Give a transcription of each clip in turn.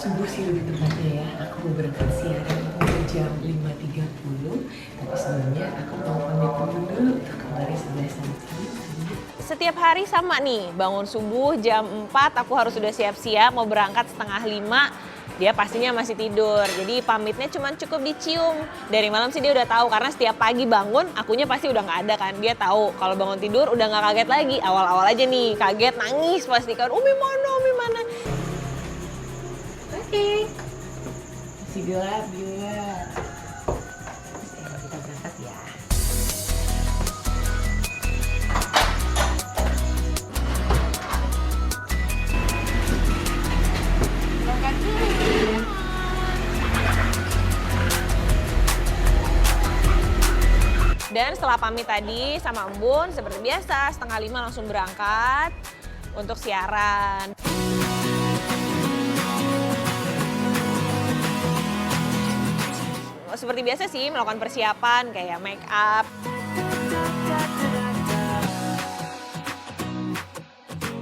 subuh sih lebih tepatnya ya. Aku mau berangkat siaran mulai jam 5.30. Tapi sebelumnya aku mau pamit dulu untuk kabarnya sebelah sana. Setiap hari sama nih, bangun subuh jam 4 aku harus sudah siap-siap mau berangkat setengah 5. Dia pastinya masih tidur, jadi pamitnya cuma cukup dicium. Dari malam sih dia udah tahu, karena setiap pagi bangun, akunya pasti udah nggak ada kan. Dia tahu kalau bangun tidur udah nggak kaget lagi. Awal-awal aja nih, kaget, nangis pasti kan. Umi mana, Umi mana. Oke. Masih gelap juga. Kita berangkat ya. Dan setelah pamit tadi sama Embun, seperti biasa, setengah 5 langsung berangkat untuk siaran. Seperti biasa sih, melakukan persiapan kayak make up.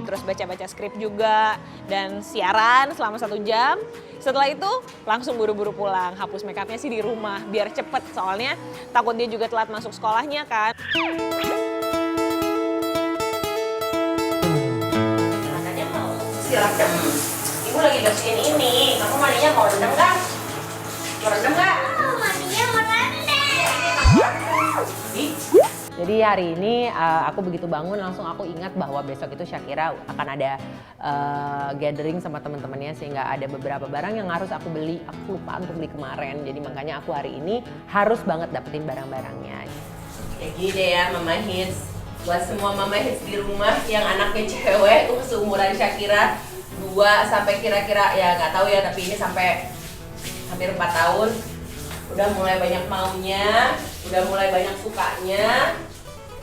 Terus baca-baca skrip juga, dan siaran selama 1 jam. Setelah itu langsung buru-buru pulang, hapus make upnya sih di rumah biar cepet, soalnya takut dia juga telat masuk sekolahnya kan. Katanya mau silakan, ibu lagi bersihin ini, kamu mandinya mau rendam nggak? Mau rendam nggak? Mandinya mau rendam. Jadi hari ini aku begitu bangun langsung aku ingat bahwa besok itu Shakira akan ada gathering sama teman-temannya, sehingga ada beberapa barang yang harus aku beli. Aku lupa untuk beli kemarin, jadi makanya aku hari ini harus banget dapetin barang-barangnya. Kayak gini deh ya Mama Hits, buat semua Mama Hits di rumah yang anaknya cewek seumuran Shakira 2 sampai kira-kira ya nggak tahu ya, tapi ini sampai hampir 4 tahun udah mulai banyak maunya, udah mulai banyak sukanya,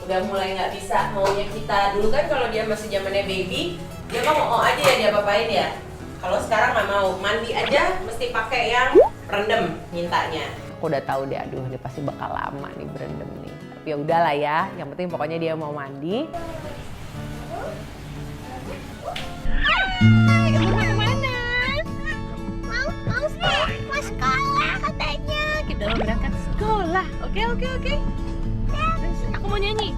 udah mulai nggak bisa maunya kita. Dulu kan kalau dia masih zamannya baby, dia mah mau aja ya dia apain ya. Kalau sekarang nggak mau, mandi aja mesti pakai yang rendem mintanya. Aku udah tahu deh, aduh dia pasti bakal lama nih berendam nih. Tapi ya udahlah ya, yang penting pokoknya dia mau mandi. Mau sekolah katanya. Kita mau berangkat sekolah, oke. Aku mau nyanyi.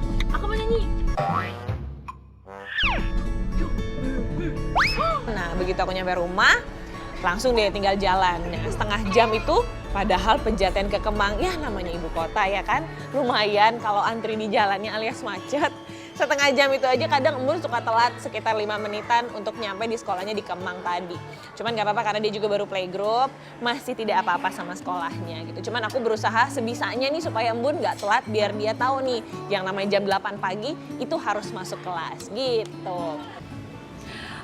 Nah, begitu aku nyampe rumah, langsung dia tinggal jalan. Nah, setengah jam itu, padahal Pejaten ke Kemang, ya namanya ibu kota ya kan, lumayan kalau antri di jalannya alias macet. Setengah jam itu aja kadang Embun suka telat sekitar 5 menitan untuk nyampe di sekolahnya di Kemang tadi. Cuman gak apa-apa karena dia juga baru playgroup, masih tidak apa-apa sama sekolahnya gitu. Cuman aku berusaha sebisanya nih supaya Embun gak telat biar dia tahu nih yang namanya jam 8 pagi itu harus masuk kelas gitu.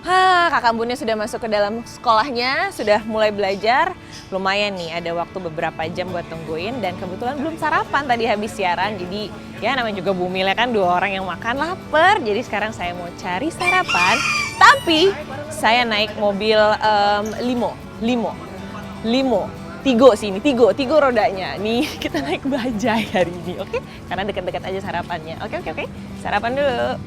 Kakak Embunnya sudah masuk ke dalam sekolahnya, sudah mulai belajar. Lumayan nih, ada waktu beberapa jam buat tungguin dan kebetulan belum sarapan tadi habis siaran. Jadi ya namanya juga bumil ya kan, 2 orang yang makan lapar. Jadi sekarang saya mau cari sarapan, tapi saya naik mobil limo. Tigo sini, Tigo rodanya. Nih kita naik bajai hari ini, oke? Karena dekat-dekat aja sarapannya. Oke. Sarapan dulu.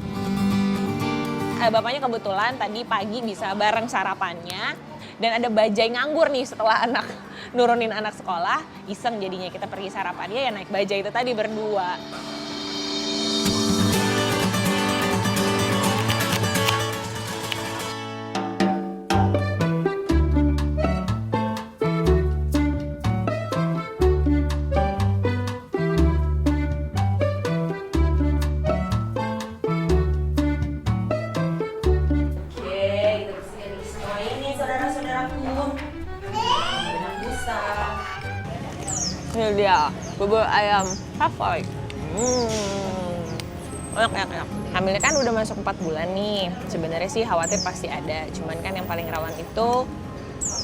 Bapaknya kebetulan tadi pagi bisa bareng sarapannya dan ada bajai nganggur nih setelah nurunin anak sekolah, iseng jadinya kita pergi sarapannya ya naik bajai itu tadi berdua. Ini dia, bubur ayam favorit. Enak. Hamilnya kan udah masuk 4 bulan nih. Sebenarnya sih khawatir pasti ada. Cuman kan yang paling rawan itu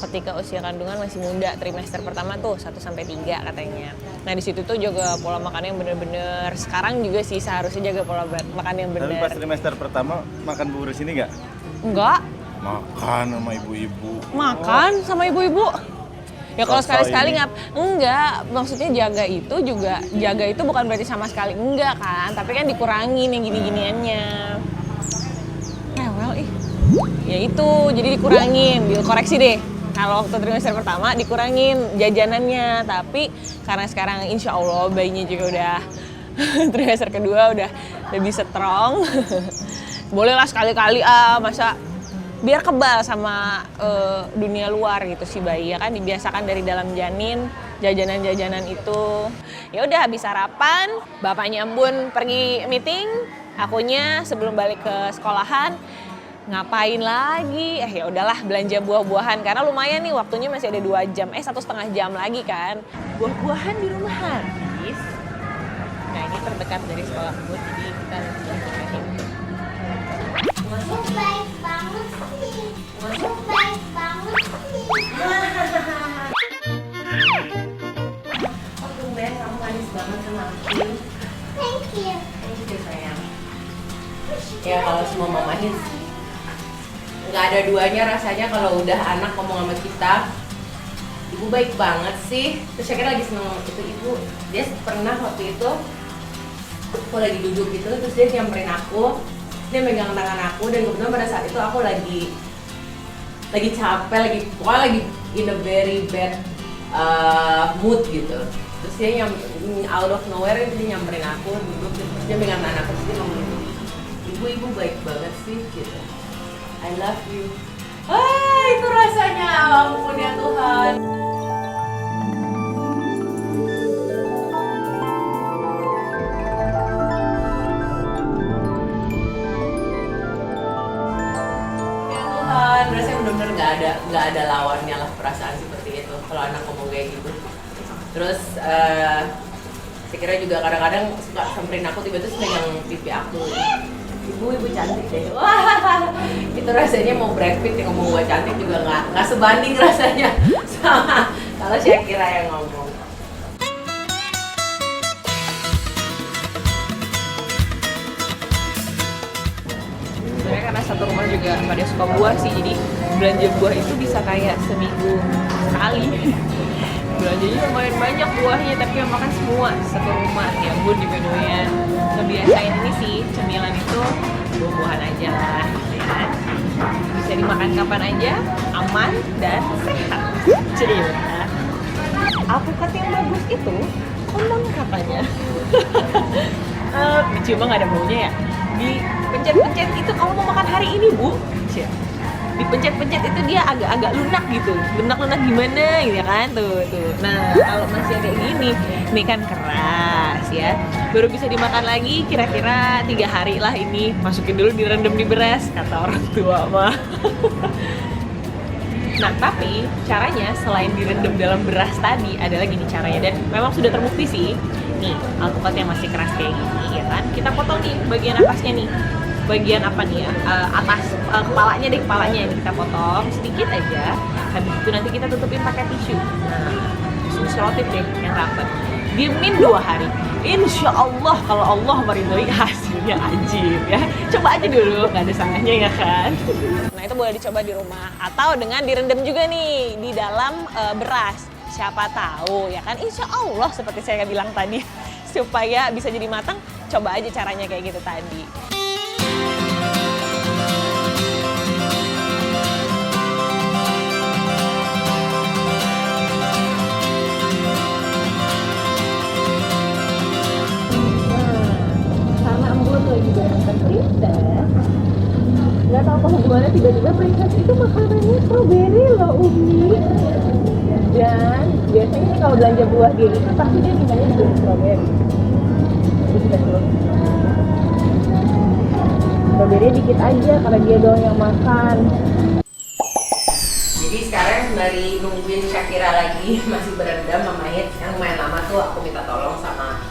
ketika usia kandungan masih muda, trimester pertama tuh 1-3 katanya. Nah di situ tuh juga pola makannya yang bener-bener. Sekarang juga sih seharusnya jaga pola makan yang bener. Tapi pas trimester pertama makan bubur di sini nggak? Enggak. Makan sama ibu-ibu. Makan sama ibu-ibu. Ya kalau Rasa sekali-sekali ini. enggak, maksudnya jaga itu bukan berarti sama sekali enggak kan, tapi kan dikurangin yang gini-giniannya. Well, ya itu, jadi dikurangin, dikoreksi deh. Kalau waktu trimester pertama dikurangin jajanannya, tapi karena sekarang insya Allah bayinya juga udah trimester kedua udah lebih strong. Bolehlah sekali-kali masa biar kebal sama dunia luar gitu si bayi ya kan, dibiasakan dari dalam janin jajanan-jajanan itu. Ya udah habis sarapan, bapaknya Embun pergi meeting, akunya sebelum balik ke sekolahan ngapain lagi? Ya udahlah belanja buah-buahan karena lumayan nih waktunya masih ada 2 jam, 1,5 jam lagi kan. Buah-buahan di rumah habis. Nah ini terdekat dari sekolah Embun, jadi kita langsung Lu baik banget sih. Lu baik banget sih. Oh tumben kamu manis banget sama aku. Thank you. Thank you sayang. Ya kalau semua mama hits nggak ada duanya rasanya kalau udah anak ngomong sama kita. Ibu baik banget sih. Terus saya kira lagi seneng itu ibu. Dia pernah waktu itu aku lagi duduk gitu, terus dia nyamperin aku, dia megang tangan aku, dan kebetulan pada saat itu aku lagi capek, pokoknya lagi in a very bad mood gitu. Terus dia out of nowhere dia nyamperin aku, duduk, terus dia megang tangan aku, terus dia ngomong gitu, ibu baik banget sih gitu. I love you. Itu rasanya, ampun ya Tuhan. Rasanya benar-benar nggak ada lawannya lah perasaan seperti itu kalau anak ngomong kayak gitu. Terus saya kira juga kadang-kadang suka samperin aku tiba-tiba megang pipi aku, ibu cantik deh. Wah itu rasanya mau Brad Pitt yang ngomong gua cantik juga nggak sebanding rasanya sama kalau Shakira yang ngomong. sebenarnya karena satu rumah juga pada suka buah sih, jadi belanja buah itu bisa kayak seminggu sekali. Belanjanya lumayan banyak buahnya, tapi yang makan semua satu rumah. Ya Bun juga doyan ngebiasain ini sih, cemilan itu buah-buahan aja lah ya. Bisa dimakan kapan aja, aman dan sehat. Jadi alpukat yang bagus itu kondom katanya. Cuma nggak ada baunya ya. Dipencet-pencet itu kalau mau makan hari ini Bu, dipencet-pencet itu dia agak-agak lunak gitu, lunak-lunak gimana gitu kan tuh. Nah kalau masih kayak gini, ini kan keras ya, baru bisa dimakan lagi kira-kira 3 hari lah ini. Masukin dulu direndam di beras kata orang tua mah. Nah tapi caranya selain direndam dalam beras tadi ada lagi nih caranya, dan memang sudah terbukti sih. Nih alpukat yang masih keras kayak gini ya kan, kita potong nih bagian atasnya nih, bagian apa nih ya, atas kepalanya deh, kepalanya ini kita potong sedikit aja. Habis itu nanti kita tutupin pakai tisu. Nah tisu selotip deh yang rapat, diemin 2 hari. Insya Allah kalau Allah meridhoi hasilnya ajib ya. Coba aja dulu, nggak ada salahnya ya kan. Nah itu boleh dicoba di rumah atau dengan direndam juga nih di dalam beras. Siapa tahu ya kan, insya Allah seperti saya bilang tadi, supaya bisa jadi matang. Coba aja caranya kayak gitu tadi. Karena Embun lagi bareng Princess, nggak tahu kok gimana tiba-tiba Princess itu makanannya strawberry loh Umi. Dan biasanya sih kalau belanja buah dia itu pasti dia mintanya juga strawberry. Strawberry dikit aja karena dia doang yang makan. Jadi sekarang sembari nungguin Shakira lagi masih berendam Mama Hits, yang lumayan lama tuh aku minta tolong sama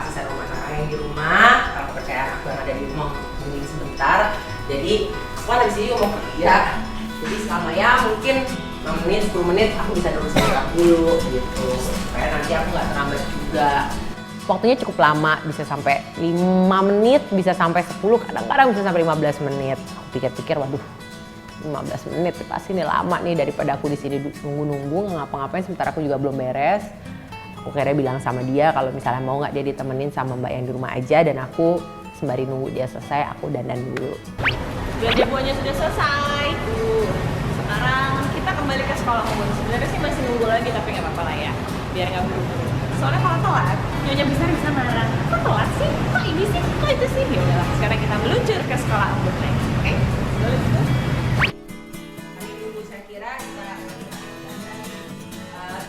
asisten rumah tangga yang di rumah, karena kepercayaan aku yang ada di rumah mungkin sebentar. Jadi aku kan habis ini mau kerja, jadi selama ya mungkin 6 menit, 10 menit aku bisa dulu siap dulu gitu, supaya nanti aku nggak terlambat juga. Waktunya cukup lama, bisa sampai 5 menit, bisa sampai 10, kadang-kadang bisa sampai 15 menit. Aku pikir-pikir, waduh 15 menit pasti ini lama nih, daripada aku di sini nunggu-nunggu nggak ngapa-ngapain sementara aku juga belum beres. Aku akhirnya bilang sama dia kalau misalnya mau nggak dia ditemenin sama mbak yang di rumah aja, dan aku sembari nunggu dia selesai aku dandan dulu. Belanja buahnya sudah selesai tuh. Sekarang kita kembali kembali ke sekolah Bun. Sebenarnya sih masih nunggu lagi tapi nggak apa-apa lah ya, biar nggak buru-buru. Soalnya kalau telat, nyonya besar bisa marah. Kok telat sih? Kok ini sih? Kok itu sih? Ya udahlah, sekarang kita meluncur ke sekolah Bun next. Oke? Let's go. Hari Minggu saya kira kita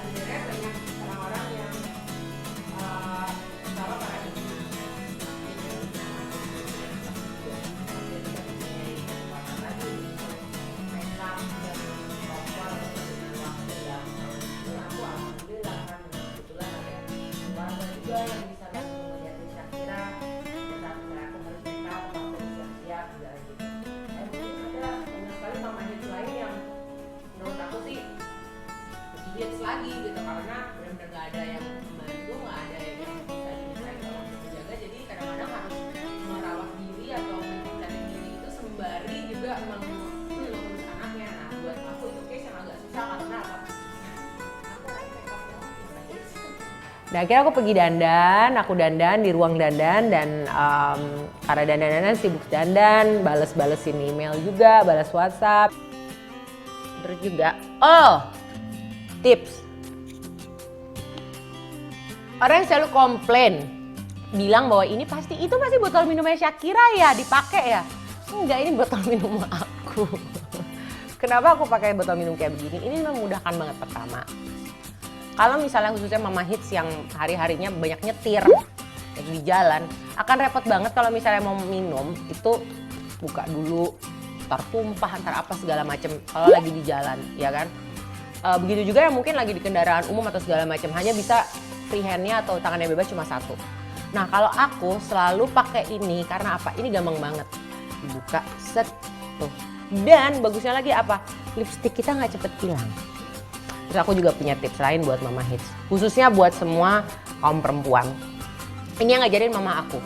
sebenarnya banyak orang-orang yang kalau para ibu lagi gitu karena benar-benar nggak ada yang membantu, nggak ada yang bisa dimintain tolong menjaga, jadi kadang-kadang harus merawat diri atau mencari diri itu sembari juga mengurus anaknya. Nah buat aku itu case yang agak susah karena apa? Aku lagi make up Nah akhirnya aku pergi dandan, aku dandan di ruang dandan dan karena dandan-dandan sibuk dandan, bales-balesin email juga, balas WhatsApp. Terus juga, tips. Orang yang selalu komplain, bilang bahwa itu pasti botol minumnya Shakira ya, dipakai ya. Enggak, ini botol minum aku. Kenapa aku pakai botol minum kayak begini? Ini memudahkan banget pertama. Kalau misalnya khususnya mama hits yang hari-harinya banyak nyetir di jalan, akan repot banget kalau misalnya mau minum itu buka dulu, ntar tumpah, ntar apa segala macem kalau lagi di jalan, ya kan? Begitu juga yang mungkin lagi di kendaraan umum atau segala macam, hanya bisa free hand-nya atau tangannya bebas cuma satu. Nah kalau aku selalu pakai ini karena apa? Ini gampang banget dibuka, set, tuh. Dan bagusnya lagi apa? Lipstick kita nggak cepet hilang. Terus aku juga punya tips lain buat mama hits, khususnya buat semua kaum perempuan. Ini yang ngajarin mama aku.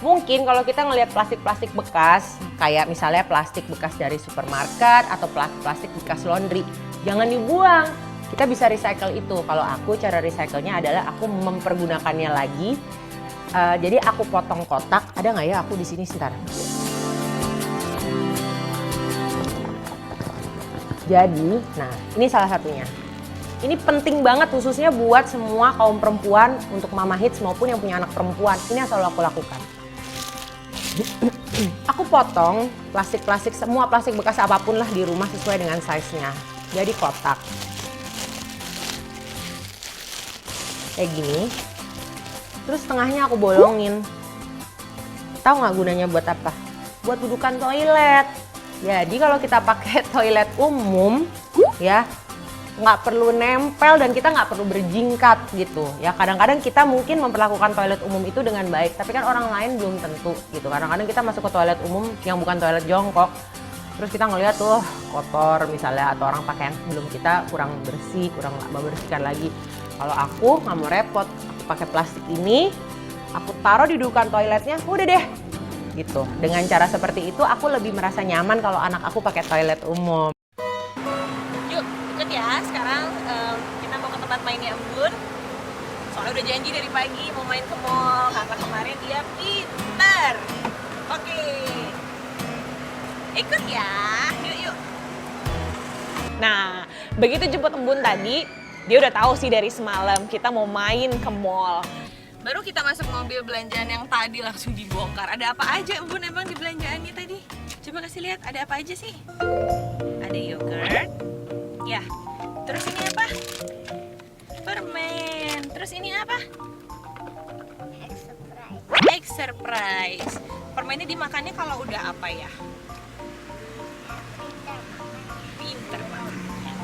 Mungkin kalau kita ngelihat plastik-plastik bekas, kayak misalnya plastik bekas dari supermarket atau plastik bekas laundry, jangan dibuang. Kita bisa recycle itu. Kalau aku cara recycle-nya adalah aku mempergunakannya lagi. Jadi aku potong kotak. Ada nggak ya aku di sini sebentar? Jadi, nah ini salah satunya. Ini penting banget khususnya buat semua kaum perempuan untuk mama hits maupun yang punya anak perempuan. Ini yang selalu aku lakukan. Aku potong plastik-plastik, semua plastik bekas apapun lah di rumah sesuai dengan size-nya. Jadi kotak. Kayak gini. Terus tengahnya aku bolongin. Tahu nggak gunanya buat apa? Buat dudukan toilet. Jadi kalau kita pakai toilet umum, ya nggak perlu nempel dan kita nggak perlu berjingkat gitu ya. Kadang-kadang kita mungkin memperlakukan toilet umum itu dengan baik, tapi kan orang lain belum tentu gitu. Kadang-kadang kita masuk ke toilet umum yang bukan toilet jongkok, terus kita ngeliat tuh kotor misalnya, atau orang pakai yang sebelum kita kurang bersih, kurang membersihkan lagi. Kalau aku nggak mau repot, aku pakai plastik ini, aku taruh di dudukan toiletnya, udah deh gitu. Dengan cara seperti itu aku lebih merasa nyaman kalau anak aku pakai toilet umum. Ya, sekarang kita mau ke tempat mainnya Embun. Soalnya udah janji dari pagi mau main ke mall, karena kemarin dia pintar. Oke, ikut ya, yuk. Nah, begitu jemput Embun tadi, dia udah tahu sih dari semalam kita mau main ke mall. Baru kita masuk mobil belanjaan yang tadi langsung dibongkar. Ada apa aja Embun emang di belanjaannya tadi? Coba kasih lihat, ada apa aja sih? Ada yogurt. Ya, terus ini apa? Permen. Terus ini apa? Egg surprise. Permennya dimakannya kalau udah apa ya? Pinter banget.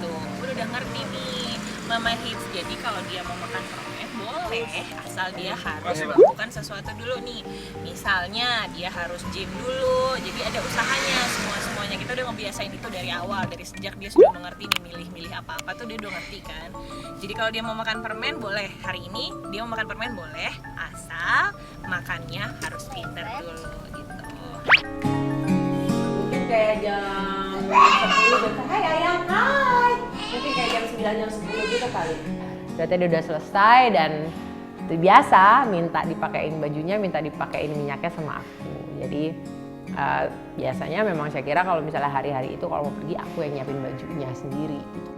Tuh, udah ngerti nih Mama Hits. Jadi kalau dia mau makan permen boleh, asal dia harus melakukan sesuatu dulu nih. Misalnya dia harus gym dulu, jadi ada usahanya semuanya. Kita udah ngebiasain itu dari awal, dari sejak dia sudah mengerti nih milih-milih apa-apa tuh dia udah ngerti kan. Jadi kalau dia mau makan permen boleh, hari ini dia mau makan permen boleh, asal makannya harus pinter dulu gitu. Mungkin kayak jam 10 gitu, hai ayang, hai. Mungkin kayak jam 9, jam 10 gitu kali. Berarti dia udah selesai dan biasa minta dipakein bajunya, minta dipakein minyaknya sama aku. Jadi biasanya memang saya kira kalau misalnya hari-hari itu kalau mau pergi aku yang nyiapin bajunya sendiri gitu.